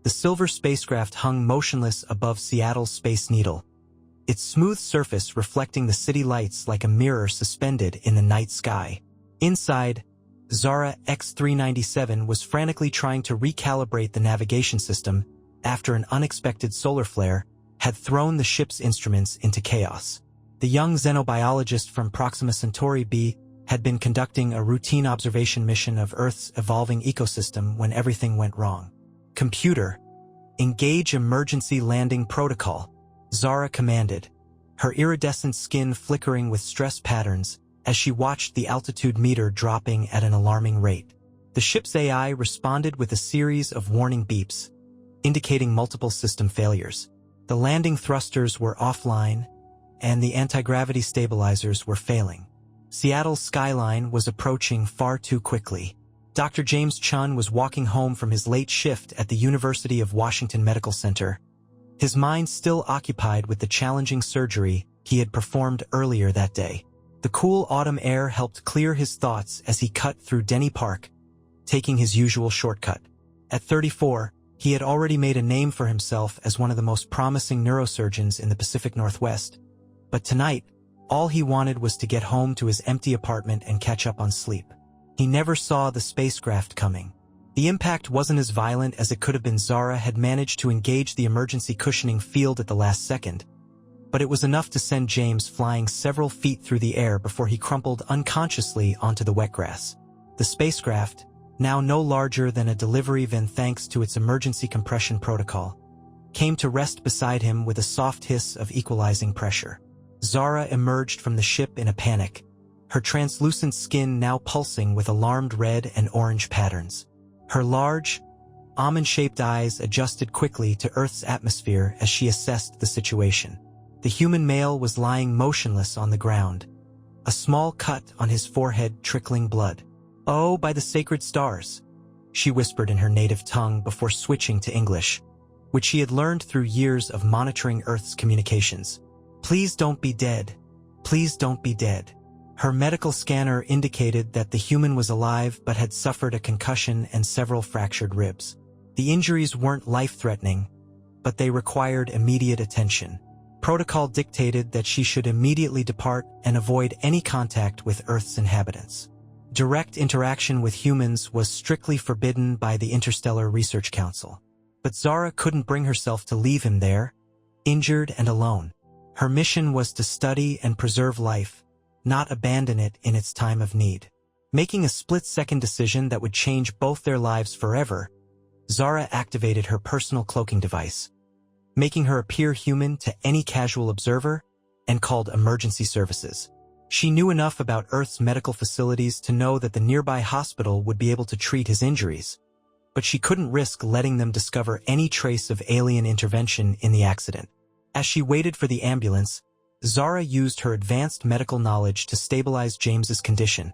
The silver spacecraft hung motionless above Seattle's Space Needle, its smooth surface reflecting the city lights like a mirror suspended in the night sky. Inside, Zara X-397 was frantically trying to recalibrate the navigation system after an unexpected solar flare had thrown the ship's instruments into chaos. The young xenobiologist from Proxima Centauri B had been conducting a routine observation mission of Earth's evolving ecosystem when everything went wrong. "Computer, engage emergency landing protocol," Zara commanded, her iridescent skin flickering with stress patterns as she watched the altitude meter dropping at an alarming rate. The ship's AI responded with a series of warning beeps, indicating multiple system failures. The landing thrusters were offline, and the anti-gravity stabilizers were failing. Seattle's skyline was approaching far too quickly. Dr. James Chen was walking home from his late shift at the University of Washington Medical Center, his mind still occupied with the challenging surgery he had performed earlier that day. The cool autumn air helped clear his thoughts as he cut through Denny Park, taking his usual shortcut. At 34, he had already made a name for himself as one of the most promising neurosurgeons in the Pacific Northwest. But tonight, all he wanted was to get home to his empty apartment and catch up on sleep. He never saw the spacecraft coming. The impact wasn't as violent as it could have been. Zara had managed to engage the emergency cushioning field at the last second, but it was enough to send James flying several feet through the air before he crumpled unconsciously onto the wet grass. The spacecraft, now no larger than a delivery van thanks to its emergency compression protocol, came to rest beside him with a soft hiss of equalizing pressure. Zara emerged from the ship in a panic, her translucent skin now pulsing with alarmed red and orange patterns. Her large, almond-shaped eyes adjusted quickly to Earth's atmosphere as she assessed the situation. The human male was lying motionless on the ground, a small cut on his forehead trickling blood. "Oh, by the sacred stars," she whispered in her native tongue before switching to English, which she had learned through years of monitoring Earth's communications. "Please don't be dead. Please don't be dead." Her medical scanner indicated that the human was alive but had suffered a concussion and several fractured ribs. The injuries weren't life-threatening, but they required immediate attention. Protocol dictated that she should immediately depart and avoid any contact with Earth's inhabitants. Direct interaction with humans was strictly forbidden by the Interstellar Research Council. But Zara couldn't bring herself to leave him there, injured and alone. Her mission was to study and preserve life, not abandon it in its time of need. Making a split-second decision that would change both their lives forever, Zara activated her personal cloaking device, making her appear human to any casual observer, and called emergency services. She knew enough about Earth's medical facilities to know that the nearby hospital would be able to treat his injuries, but she couldn't risk letting them discover any trace of alien intervention in the accident. As she waited for the ambulance, Zara used her advanced medical knowledge to stabilize James's condition,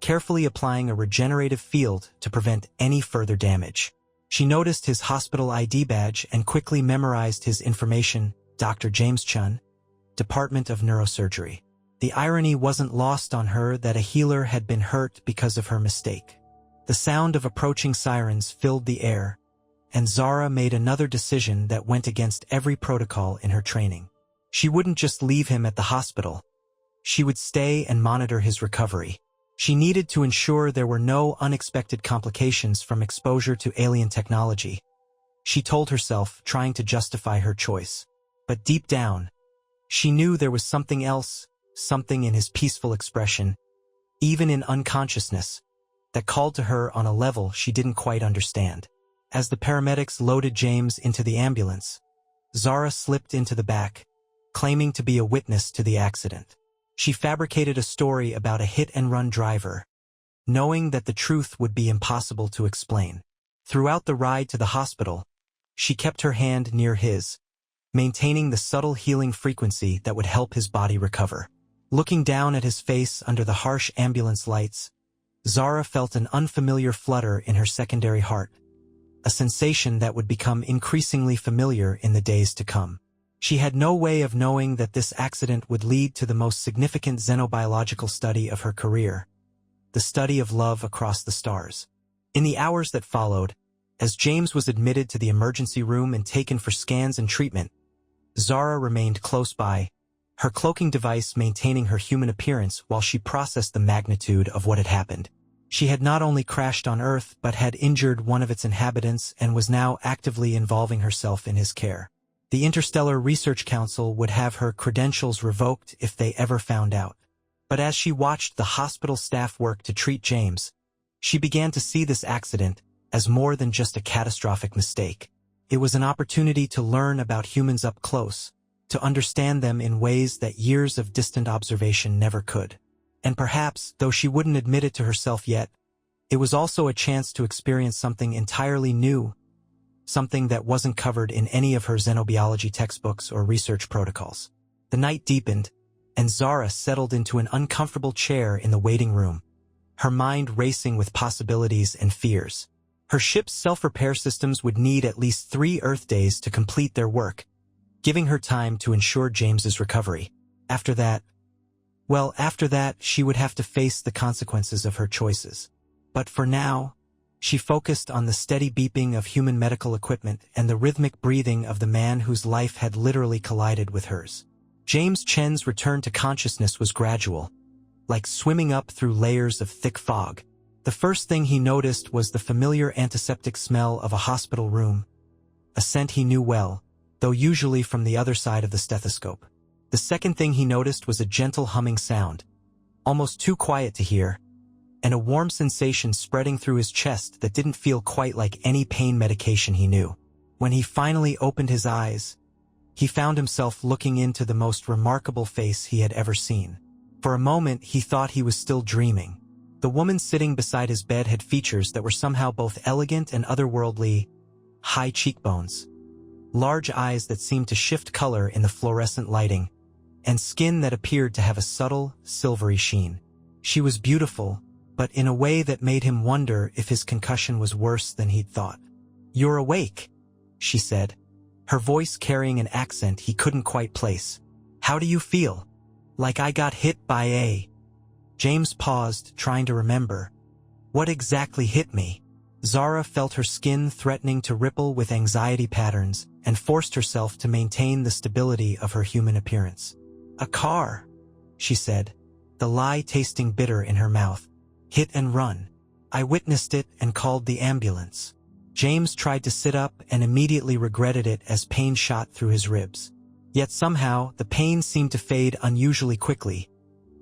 carefully applying a regenerative field to prevent any further damage. She noticed his hospital ID badge and quickly memorized his information: Dr. James Chen, Department of Neurosurgery. The irony wasn't lost on her that a healer had been hurt because of her mistake. The sound of approaching sirens filled the air, and Zara made another decision that went against every protocol in her training. She wouldn't just leave him at the hospital. She would stay and monitor his recovery. She needed to ensure there were no unexpected complications from exposure to alien technology. She told herself, trying to justify her choice. But deep down, she knew there was something else, something in his peaceful expression, even in unconsciousness, that called to her on a level she didn't quite understand. As the paramedics loaded James into the ambulance, Zara slipped into the back, claiming to be a witness to the accident. She fabricated a story about a hit-and-run driver, knowing that the truth would be impossible to explain. Throughout the ride to the hospital, she kept her hand near his, maintaining the subtle healing frequency that would help his body recover. Looking down at his face under the harsh ambulance lights, Zara felt an unfamiliar flutter in her secondary heart, a sensation that would become increasingly familiar in the days to come. She had no way of knowing that this accident would lead to the most significant xenobiological study of her career, the study of love across the stars. In the hours that followed, As James was admitted to the emergency room and taken for scans and treatment, Zara remained close by, her cloaking device maintaining her human appearance while she processed the magnitude of what had happened. She had not only crashed on Earth but had injured one of its inhabitants and was now actively involving herself in his care. The Interstellar Research Council would have her credentials revoked if they ever found out. But as she watched the hospital staff work to treat James, she began to see this accident as more than just a catastrophic mistake. It was an opportunity to learn about humans up close, to understand them in ways that years of distant observation never could. And perhaps, though she wouldn't admit it to herself yet, it was also a chance to experience something entirely new, something that wasn't covered in any of her xenobiology textbooks or research protocols. The night deepened, and Zara settled into an uncomfortable chair in the waiting room, her mind racing with possibilities and fears. Her ship's self-repair systems would need at least 3 Earth days to complete their work, giving her time to ensure James's recovery. After that, she would have to face the consequences of her choices. But for now, she focused on the steady beeping of human medical equipment and the rhythmic breathing of the man whose life had literally collided with hers. James Chen's return to consciousness was gradual, like swimming up through layers of thick fog. The first thing he noticed was the familiar antiseptic smell of a hospital room, a scent he knew well, though usually from the other side of the stethoscope. The second thing he noticed was a gentle humming sound, almost too quiet to hear, and a warm sensation spreading through his chest that didn't feel quite like any pain medication he knew. When he finally opened his eyes, he found himself looking into the most remarkable face he had ever seen. For a moment, he thought he was still dreaming. The woman sitting beside his bed had features that were somehow both elegant and otherworldly: high cheekbones, large eyes that seemed to shift color in the fluorescent lighting, and skin that appeared to have a subtle, silvery sheen. She was beautiful, but in a way that made him wonder if his concussion was worse than he'd thought. "You're awake," she said, her voice carrying an accent he couldn't quite place. "How do you feel?" "Like I got hit by a..." James paused, trying to remember. "What exactly hit me?" Zara felt her skin threatening to ripple with anxiety patterns and forced herself to maintain the stability of her human appearance. "A car," she said, the lie tasting bitter in her mouth. "Hit and run. I witnessed it and called the ambulance." James tried to sit up and immediately regretted it as pain shot through his ribs. Yet somehow, the pain seemed to fade unusually quickly,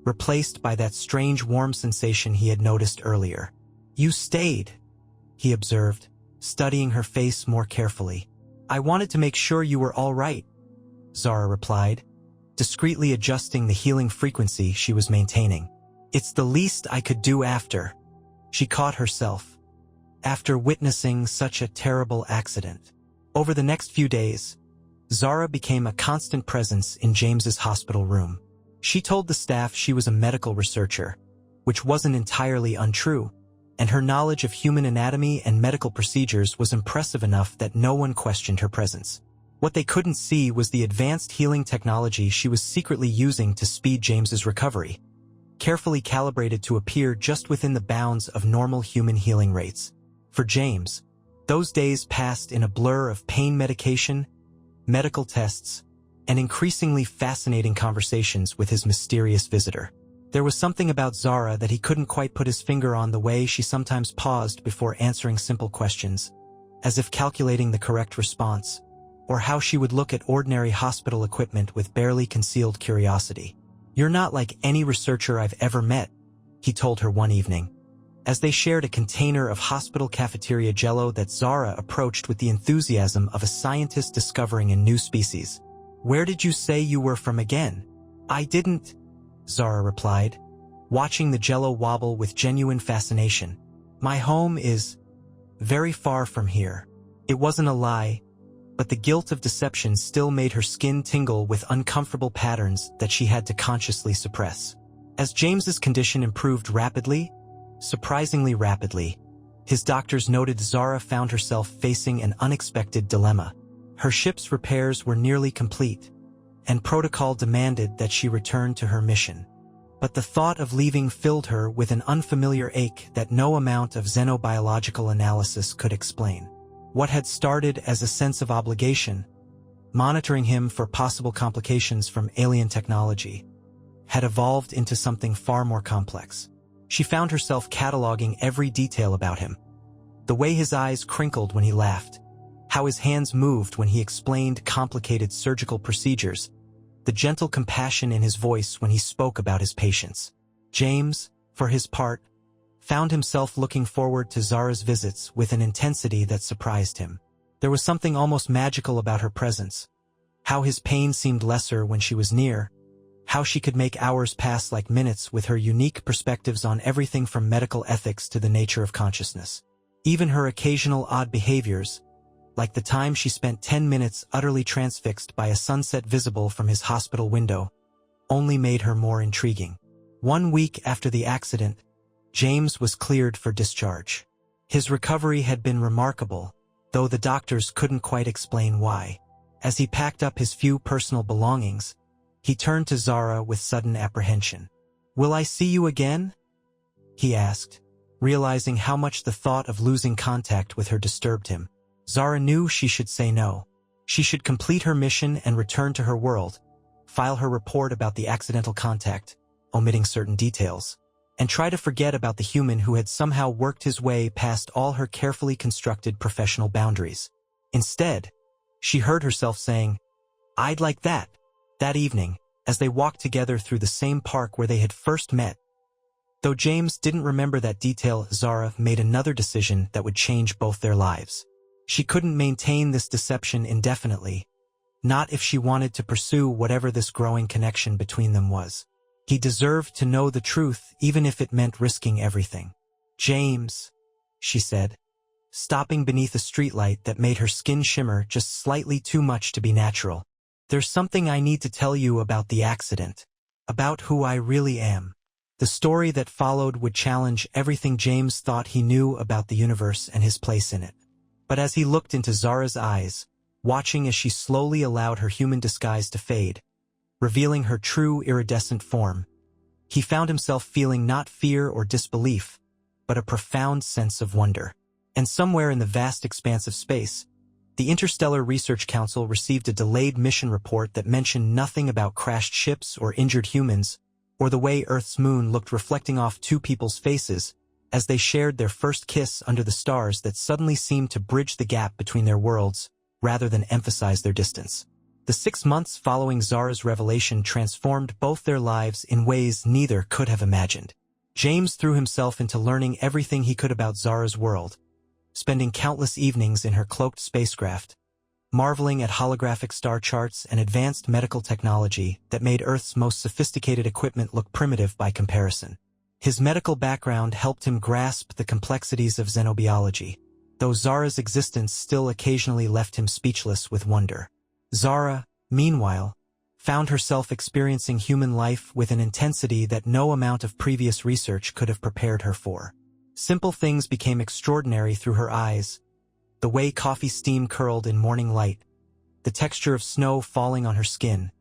replaced by that strange warm sensation he had noticed earlier. "You stayed," he observed, studying her face more carefully. "I wanted to make sure you were all right," Zara replied, discreetly adjusting the healing frequency she was maintaining. "It's the least I could do after," she caught herself, "after witnessing such a terrible accident." Over the next few days, Zara became a constant presence in James's hospital room. She told the staff she was a medical researcher, which wasn't entirely untrue, and her knowledge of human anatomy and medical procedures was impressive enough that no one questioned her presence. What they couldn't see was the advanced healing technology she was secretly using to speed James's recovery, carefully calibrated to appear just within the bounds of normal human healing rates. For James, those days passed in a blur of pain medication, medical tests, and increasingly fascinating conversations with his mysterious visitor. There was something about Zara that he couldn't quite put his finger on, the way she sometimes paused before answering simple questions, as if calculating the correct response, or how she would look at ordinary hospital equipment with barely concealed curiosity. "You're not like any researcher I've ever met," he told her one evening, as they shared a container of hospital cafeteria jello that Zara approached with the enthusiasm of a scientist discovering a new species. "Where did you say you were from again?" "I didn't," Zara replied, watching the jello wobble with genuine fascination. "My home is very far from here." It wasn't a lie, but the guilt of deception still made her skin tingle with uncomfortable patterns that she had to consciously suppress. As James's condition improved rapidly, surprisingly rapidly, his doctors noted Zara found herself facing an unexpected dilemma. Her ship's repairs were nearly complete, and protocol demanded that she return to her mission. But the thought of leaving filled her with an unfamiliar ache that no amount of xenobiological analysis could explain. What had started as a sense of obligation, monitoring him for possible complications from alien technology, had evolved into something far more complex. She found herself cataloging every detail about him. The way his eyes crinkled when he laughed, how his hands moved when he explained complicated surgical procedures, the gentle compassion in his voice when he spoke about his patients. James, for his part, found himself looking forward to Zara's visits with an intensity that surprised him. There was something almost magical about her presence, how his pain seemed lesser when she was near, how she could make hours pass like minutes with her unique perspectives on everything from medical ethics to the nature of consciousness. Even her occasional odd behaviors, like the time she spent 10 minutes utterly transfixed by a sunset visible from his hospital window, only made her more intriguing. 1 week after the accident, James was cleared for discharge. His recovery had been remarkable, though the doctors couldn't quite explain why. As he packed up his few personal belongings, he turned to Zara with sudden apprehension. "Will I see you again?" he asked, realizing how much the thought of losing contact with her disturbed him. Zara knew she should say no. She should complete her mission and return to her world, file her report about the accidental contact, omitting certain details, and try to forget about the human who had somehow worked his way past all her carefully constructed professional boundaries. Instead, she heard herself saying, "I'd like that." That evening, as they walked together through the same park where they had first met. Though James didn't remember that detail, Zara made another decision that would change both their lives. She couldn't maintain this deception indefinitely, not if she wanted to pursue whatever this growing connection between them was. He deserved to know the truth, even if it meant risking everything. "James," she said, stopping beneath a streetlight that made her skin shimmer just slightly too much to be natural. "There's something I need to tell you about the accident, about who I really am." The story that followed would challenge everything James thought he knew about the universe and his place in it. But as he looked into Zara's eyes, watching as she slowly allowed her human disguise to fade, revealing her true iridescent form, he found himself feeling not fear or disbelief, but a profound sense of wonder. And somewhere in the vast expanse of space, the Interstellar Research Council received a delayed mission report that mentioned nothing about crashed ships or injured humans, or the way Earth's moon looked reflecting off two people's faces as they shared their first kiss under the stars that suddenly seemed to bridge the gap between their worlds, rather than emphasize their distance. The 6 months following Zara's revelation transformed both their lives in ways neither could have imagined. James threw himself into learning everything he could about Zara's world, spending countless evenings in her cloaked spacecraft, marveling at holographic star charts and advanced medical technology that made Earth's most sophisticated equipment look primitive by comparison. His medical background helped him grasp the complexities of xenobiology, though Zara's existence still occasionally left him speechless with wonder. Zara, meanwhile, found herself experiencing human life with an intensity that no amount of previous research could have prepared her for. Simple things became extraordinary through her eyes, the way coffee steam curled in morning light, the texture of snow falling on her skin,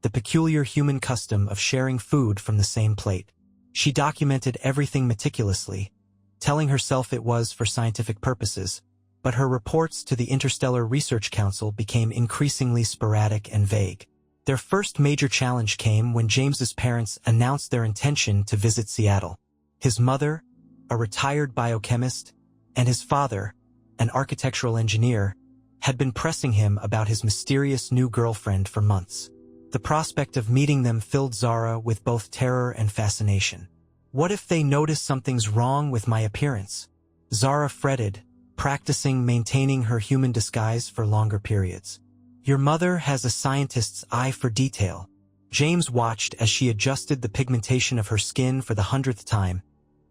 the peculiar human custom of sharing food from the same plate. She documented everything meticulously, telling herself it was for scientific purposes, but her reports to the Interstellar Research Council became increasingly sporadic and vague. Their first major challenge came when James's parents announced their intention to visit Seattle. His mother, a retired biochemist, and his father, an architectural engineer, had been pressing him about his mysterious new girlfriend for months. The prospect of meeting them filled Zara with both terror and fascination. "What if they notice something's wrong with my appearance?" Zara fretted, practicing maintaining her human disguise for longer periods. "Your mother has a scientist's eye for detail." James watched as she adjusted the pigmentation of her skin for the 100th time,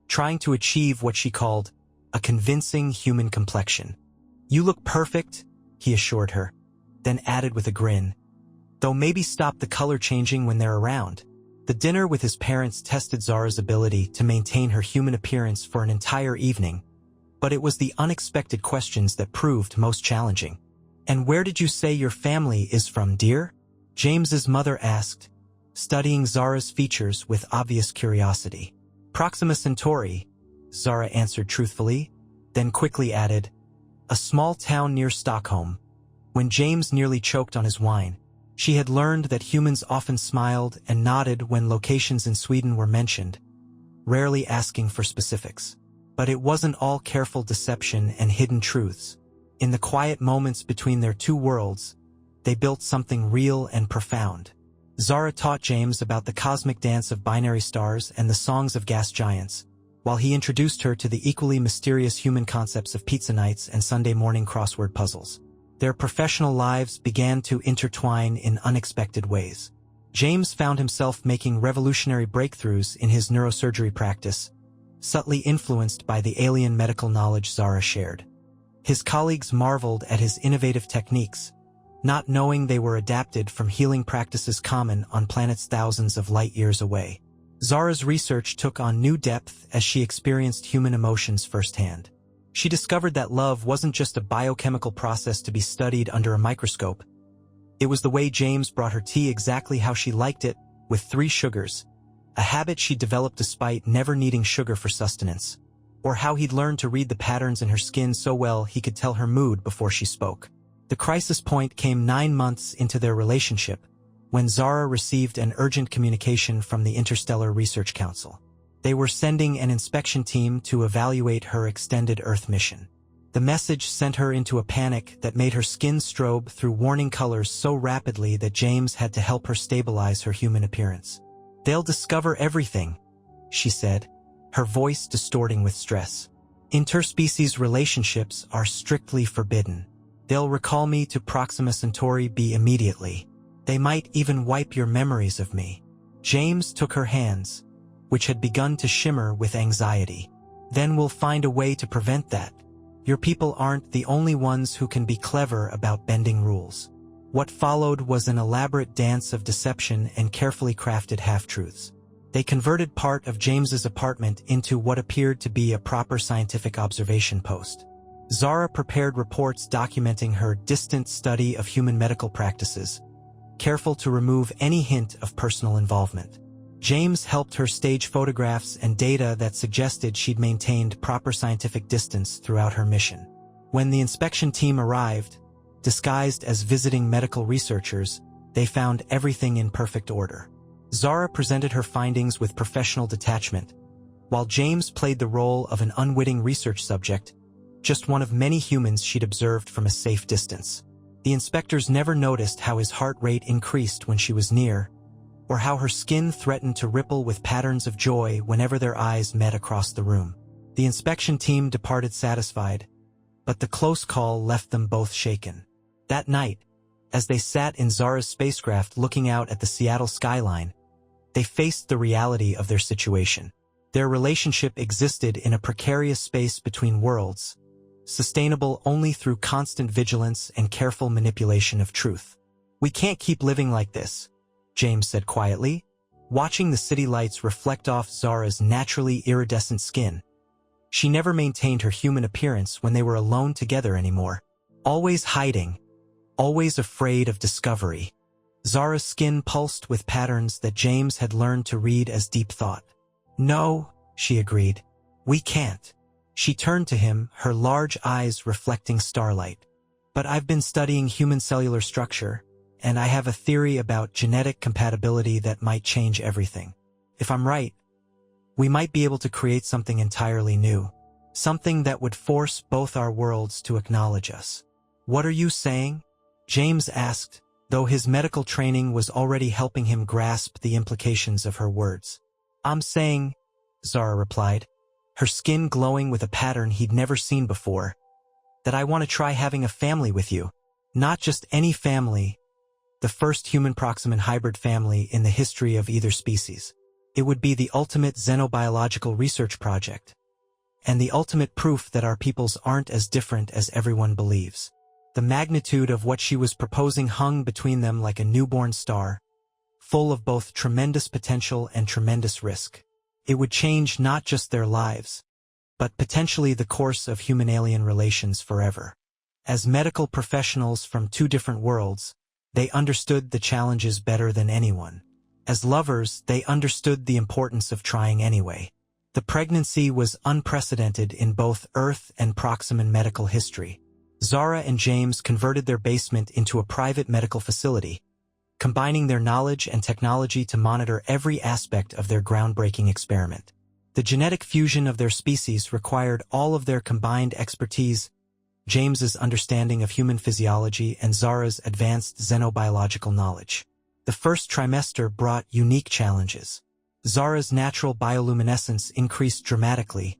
trying to achieve what she called a convincing human complexion. "You look perfect," he assured her, then added with a grin, "though maybe stop the color changing when they're around." The dinner with his parents tested Zara's ability to maintain her human appearance for an entire evening, but it was the unexpected questions that proved most challenging. "And where did you say your family is from, dear?" James's mother asked, studying Zara's features with obvious curiosity. "Proxima Centauri," Zara answered truthfully, then quickly added, a small town near Stockholm. When James nearly choked on his wine, she had learned that humans often smiled and nodded when locations in Sweden were mentioned, rarely asking for specifics. But it wasn't all careful deception and hidden truths. In the quiet moments between their two worlds, they built something real and profound. Zara taught James about the cosmic dance of binary stars and the songs of gas giants, while he introduced her to the equally mysterious human concepts of pizza nights and Sunday morning crossword puzzles. Their professional lives began to intertwine in unexpected ways. James found himself making revolutionary breakthroughs in his neurosurgery practice, subtly influenced by the alien medical knowledge Zara shared. His colleagues marveled at his innovative techniques, not knowing they were adapted from healing practices common on planets thousands of light-years away. Zara's research took on new depth as she experienced human emotions firsthand. She discovered that love wasn't just a biochemical process to be studied under a microscope. It was the way James brought her tea exactly how she liked it, with 3 sugars, a habit she developed despite never needing sugar for sustenance, or how he'd learned to read the patterns in her skin so well he could tell her mood before she spoke. The crisis point came 9 months into their relationship, when Zara received an urgent communication from the Interstellar Research Council. They were sending an inspection team to evaluate her extended Earth mission. The message sent her into a panic that made her skin strobe through warning colors so rapidly that James had to help her stabilize her human appearance. "They'll discover everything," she said, her voice distorting with stress. "Interspecies relationships are strictly forbidden. They'll recall me to Proxima Centauri B immediately. They might even wipe your memories of me." James took her hands, which had begun to shimmer with anxiety. "Then we'll find a way to prevent that. Your people aren't the only ones who can be clever about bending rules." What followed was an elaborate dance of deception and carefully crafted half-truths. They converted part of James's apartment into what appeared to be a proper scientific observation post. Zara prepared reports documenting her distant study of human medical practices, careful to remove any hint of personal involvement. James helped her stage photographs and data that suggested she'd maintained proper scientific distance throughout her mission. When the inspection team arrived, disguised as visiting medical researchers, they found everything in perfect order. Zara presented her findings with professional detachment, while James played the role of an unwitting research subject, just one of many humans she'd observed from a safe distance. The inspectors never noticed how his heart rate increased when she was near, or how her skin threatened to ripple with patterns of joy whenever their eyes met across the room. The inspection team departed satisfied, but the close call left them both shaken. That night, as they sat in Zara's spacecraft looking out at the Seattle skyline, they faced the reality of their situation. Their relationship existed in a precarious space between worlds, sustainable only through constant vigilance and careful manipulation of truth. "We can't keep living like this," James said quietly, watching the city lights reflect off Zara's naturally iridescent skin. She never maintained her human appearance when they were alone together anymore. Always hiding, always afraid of discovery. Zara's skin pulsed with patterns that James had learned to read as deep thought. "No," she agreed. "We can't." She turned to him, her large eyes reflecting starlight. "But I've been studying human cellular structure, and I have a theory about genetic compatibility that might change everything. If I'm right, we might be able to create something entirely new, something that would force both our worlds to acknowledge us." "What are you saying?" James asked, though his medical training was already helping him grasp the implications of her words. "I'm saying," Zara replied, her skin glowing with a pattern he'd never seen before, "that I want to try having a family with you. Not just any family, the first human Proximan hybrid family in the history of either species. It would be the ultimate xenobiological research project, and the ultimate proof that our peoples aren't as different as everyone believes." The magnitude of what she was proposing hung between them like a newborn star, full of both tremendous potential and tremendous risk. It would change not just their lives, but potentially the course of human-alien relations forever. As medical professionals from 2 different worlds, they understood the challenges better than anyone. As lovers, they understood the importance of trying anyway. The pregnancy was unprecedented in both Earth and Proximan medical history. Zara and James converted their basement into a private medical facility, combining their knowledge and technology to monitor every aspect of their groundbreaking experiment. The genetic fusion of their species required all of their combined expertise, James's understanding of human physiology and Zara's advanced xenobiological knowledge. The first trimester brought unique challenges. Zara's natural bioluminescence increased dramatically,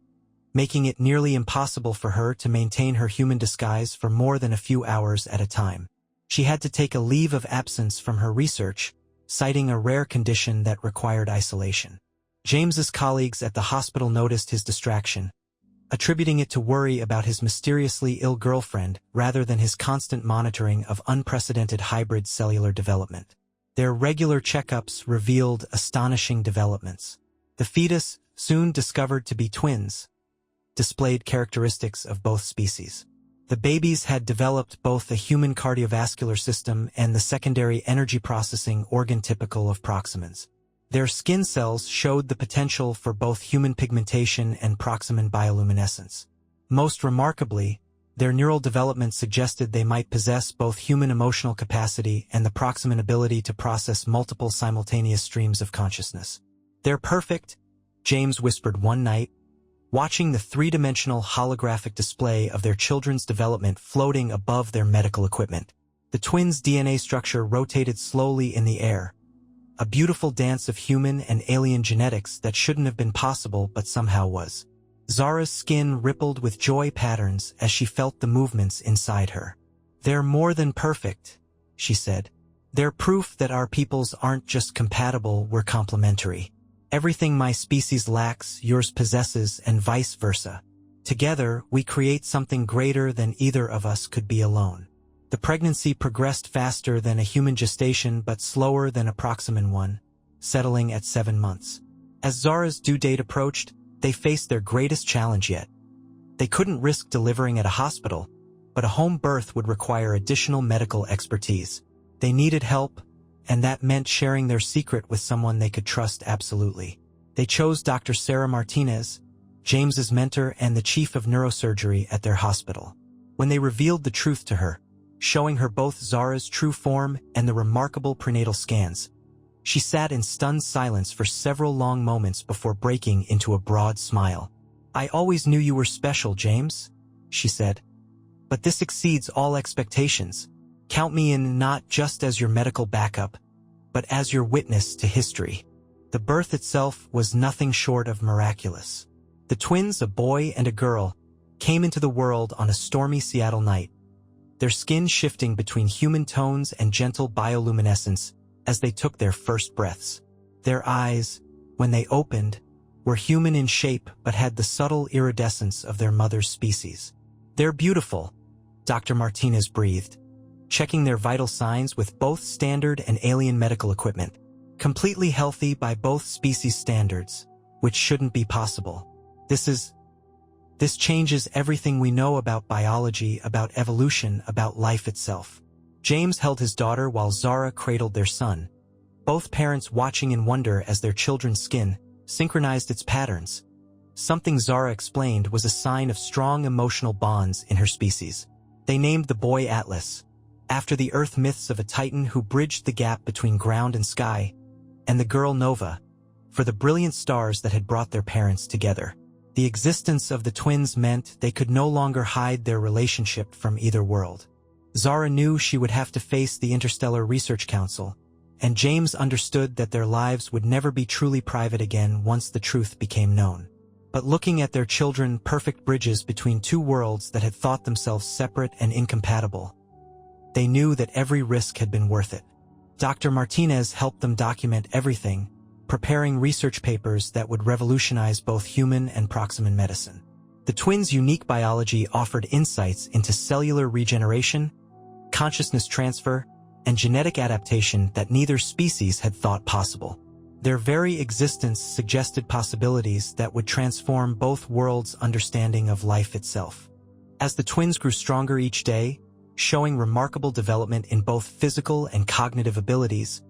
making it nearly impossible for her to maintain her human disguise for more than a few hours at a time. She had to take a leave of absence from her research, citing a rare condition that required isolation. James's colleagues at the hospital noticed his distraction, attributing it to worry about his mysteriously ill girlfriend rather than his constant monitoring of unprecedented hybrid cellular development. Their regular checkups revealed astonishing developments. The fetus, soon discovered to be twins, displayed characteristics of both species. The babies had developed both a human cardiovascular system and the secondary energy processing organ typical of proximans. Their skin cells showed the potential for both human pigmentation and proximan bioluminescence. Most remarkably, their neural development suggested they might possess both human emotional capacity and the proximan ability to process multiple simultaneous streams of consciousness. "They're perfect," James whispered one night, watching the three-dimensional holographic display of their children's development floating above their medical equipment. The twins' DNA structure rotated slowly in the air, a beautiful dance of human and alien genetics that shouldn't have been possible but somehow was. Zara's skin rippled with joy patterns as she felt the movements inside her. "They're more than perfect," she said. "They're proof that our peoples aren't just compatible, we're complementary. Everything my species lacks, yours possesses, and vice versa. Together, we create something greater than either of us could be alone." The pregnancy progressed faster than a human gestation but slower than a proximan one, settling at 7 months. As Zara's due date approached, they faced their greatest challenge yet. They couldn't risk delivering at a hospital, but a home birth would require additional medical expertise. They needed help, and that meant sharing their secret with someone they could trust absolutely. They chose Dr. Sarah Martinez, James's mentor and the chief of neurosurgery at their hospital. When they revealed the truth to her, showing her both Zara's true form and the remarkable prenatal scans, she sat in stunned silence for several long moments before breaking into a broad smile. "I always knew you were special, James," she said. "But this exceeds all expectations. Count me in not just as your medical backup, but as your witness to history." The birth itself was nothing short of miraculous. The twins, a boy and a girl, came into the world on a stormy Seattle night, their skin shifting between human tones and gentle bioluminescence as they took their first breaths. Their eyes, when they opened, were human in shape but had the subtle iridescence of their mother's species. "They're beautiful," Dr. Martinez breathed, checking their vital signs with both standard and alien medical equipment. "Completely healthy by both species standards, which shouldn't be possible. This changes everything we know about biology, about evolution, about life itself." James held his daughter while Zara cradled their son, both parents watching in wonder as their children's skin synchronized its patterns. Something Zara explained was a sign of strong emotional bonds in her species. They named the boy Atlas, after the Earth myths of a titan who bridged the gap between ground and sky, and the girl Nova, for the brilliant stars that had brought their parents together. The existence of the twins meant they could no longer hide their relationship from either world. Zara knew she would have to face the Interstellar Research Council, and James understood that their lives would never be truly private again once the truth became known. But looking at their children, perfect bridges between two worlds that had thought themselves separate and incompatible, they knew that every risk had been worth it. Dr. Martinez helped them document everything, preparing research papers that would revolutionize both human and proximan medicine. The twins' unique biology offered insights into cellular regeneration, consciousness transfer, and genetic adaptation that neither species had thought possible. Their very existence suggested possibilities that would transform both worlds' understanding of life itself. As the twins grew stronger each day, showing remarkable development in both physical and cognitive abilities,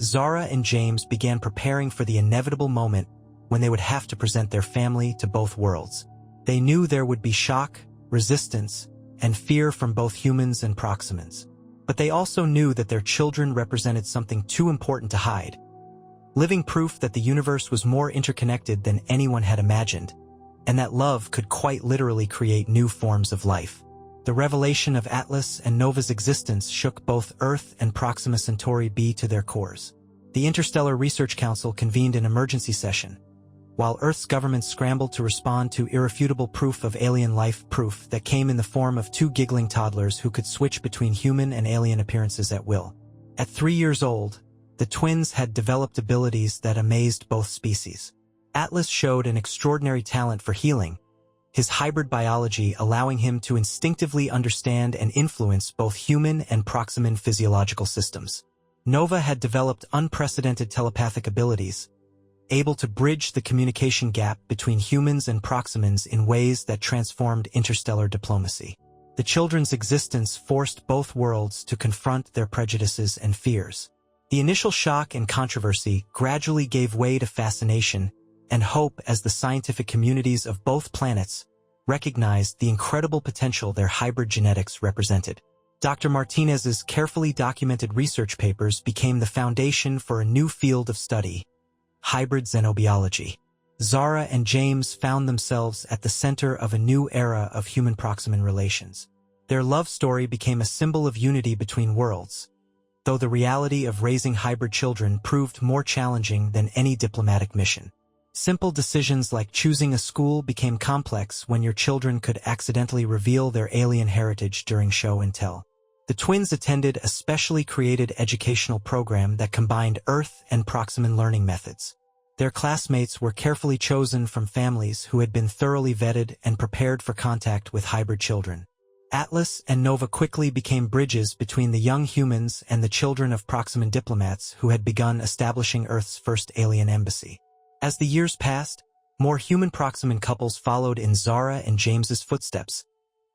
Zara and James began preparing for the inevitable moment when they would have to present their family to both worlds. They knew there would be shock, resistance, and fear from both humans and Proximans. But they also knew that their children represented something too important to hide. Living proof that the universe was more interconnected than anyone had imagined, and that love could quite literally create new forms of life. The revelation of Atlas and Nova's existence shook both Earth and Proxima Centauri B to their cores. The Interstellar Research Council convened an emergency session. While Earth's government scrambled to respond to irrefutable proof of alien life, proof that came in the form of two giggling toddlers who could switch between human and alien appearances at will. At 3 years old, the twins had developed abilities that amazed both species. Atlas showed an extraordinary talent for healing, his hybrid biology allowing him to instinctively understand and influence both human and Proximan physiological systems. Nova had developed unprecedented telepathic abilities, able to bridge the communication gap between humans and Proximans in ways that transformed interstellar diplomacy. The children's existence forced both worlds to confront their prejudices and fears. The initial shock and controversy gradually gave way to fascination and hope as the scientific communities of both planets recognized the incredible potential their hybrid genetics represented. Dr. Martinez's carefully documented research papers became the foundation for a new field of study: hybrid xenobiology. Zara and James found themselves at the center of a new era of human-Proximan relations. Their love story became a symbol of unity between worlds, though the reality of raising hybrid children proved more challenging than any diplomatic mission. Simple decisions like choosing a school became complex when your children could accidentally reveal their alien heritage during show and tell. The twins attended a specially created educational program that combined Earth and Proximan learning methods. Their classmates were carefully chosen from families who had been thoroughly vetted and prepared for contact with hybrid children. Atlas and Nova quickly became bridges between the young humans and the children of Proximan diplomats who had begun establishing Earth's first alien embassy. As the years passed, more human Proximan couples followed in Zara and James's footsteps,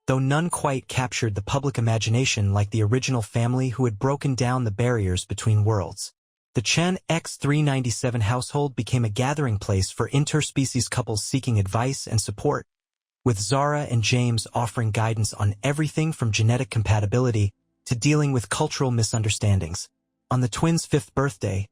though none quite captured the public imagination like the original family who had broken down the barriers between worlds. The Chen X397 household became a gathering place for interspecies couples seeking advice and support, with Zara and James offering guidance on everything from genetic compatibility to dealing with cultural misunderstandings. On the twins' 5th birthday,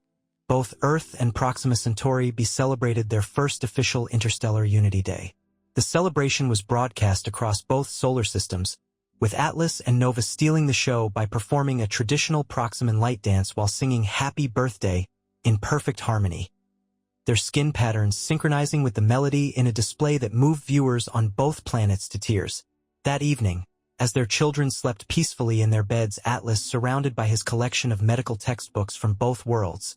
both Earth and Proxima Centauri B celebrated their first official Interstellar Unity Day. The celebration was broadcast across both solar systems, with Atlas and Nova stealing the show by performing a traditional Proximan light dance while singing Happy Birthday in perfect harmony, their skin patterns synchronizing with the melody in a display that moved viewers on both planets to tears. That evening, as their children slept peacefully in their beds, Atlas surrounded by his collection of medical textbooks from both worlds,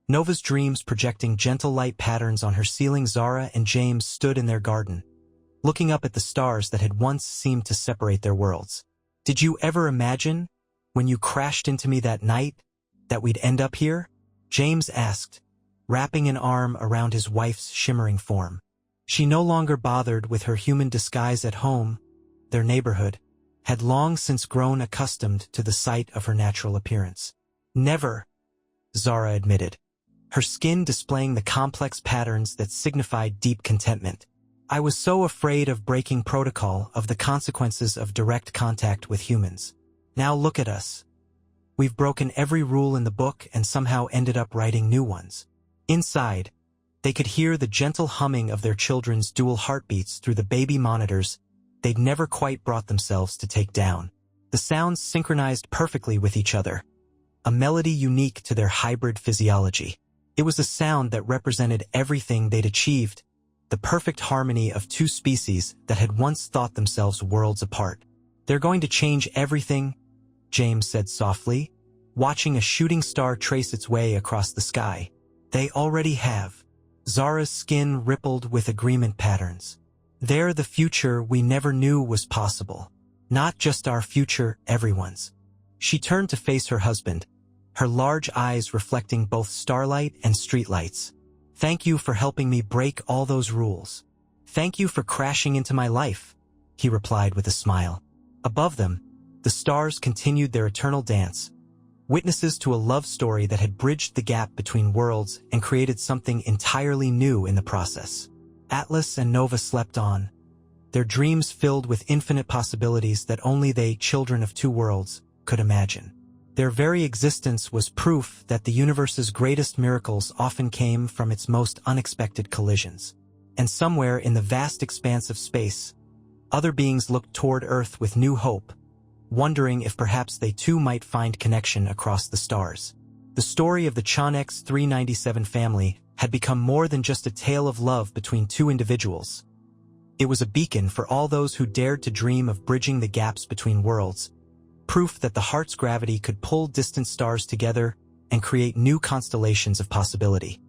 Nova's dreams projecting gentle light patterns on her ceiling, Zara and James stood in their garden, looking up at the stars that had once seemed to separate their worlds. "Did you ever imagine, when you crashed into me that night, that we'd end up here?" James asked, wrapping an arm around his wife's shimmering form. She no longer bothered with her human disguise at home. Their neighborhood had long since grown accustomed to the sight of her natural appearance. "Never," Zara admitted, her skin displaying the complex patterns that signified deep contentment. "I was so afraid of breaking protocol, of the consequences of direct contact with humans. Now look at us. We've broken every rule in the book and somehow ended up writing new ones." Inside, they could hear the gentle humming of their children's dual heartbeats through the baby monitors they'd never quite brought themselves to take down. The sounds synchronized perfectly with each other, a melody unique to their hybrid physiology. It was a sound that represented everything they'd achieved, the perfect harmony of two species that had once thought themselves worlds apart. "They're going to change everything," James said softly, watching a shooting star trace its way across the sky. "They already have." Zara's skin rippled with agreement patterns. "They're the future we never knew was possible. Not just our future, everyone's." She turned to face her husband, her large eyes reflecting both starlight and streetlights. "Thank you for helping me break all those rules. Thank you for crashing into my life," he replied with a smile. Above them, the stars continued their eternal dance, witnesses to a love story that had bridged the gap between worlds and created something entirely new in the process. Atlas and Nova slept on, their dreams filled with infinite possibilities that only they, children of two worlds, could imagine. Their very existence was proof that the universe's greatest miracles often came from its most unexpected collisions. And somewhere in the vast expanse of space, other beings looked toward Earth with new hope, wondering if perhaps they too might find connection across the stars. The story of the Chen X397 family had become more than just a tale of love between two individuals. It was a beacon for all those who dared to dream of bridging the gaps between worlds, proof that the heart's gravity could pull distant stars together and create new constellations of possibility.